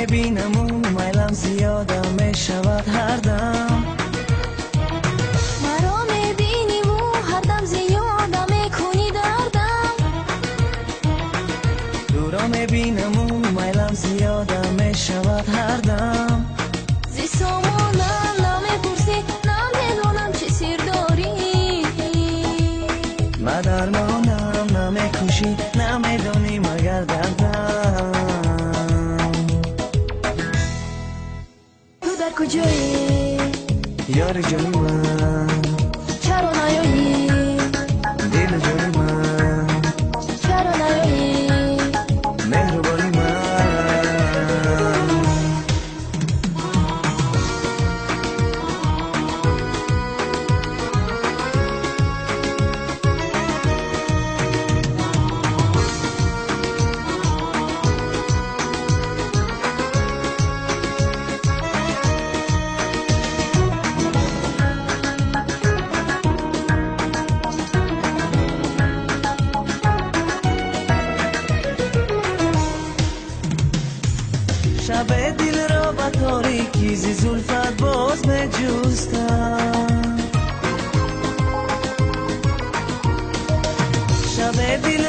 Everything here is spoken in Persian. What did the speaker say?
میبینم اون میلم زیادم میشود هر دم مرا میبینی و هر دم زیادم میکنی دردم دورا میبینم اون میلم زیادم میشود هر دم زی سامانم نمیپرسی نمیدونم چه سیر داری ما درمانم نمیکشی نمیدونی مگر دردم تو در کجایی یار جانی من چرا نیایی دل جانی من چرا نیایی مهربانی من شب دل را با تاریکی زی زلفت باز می جستم شب دل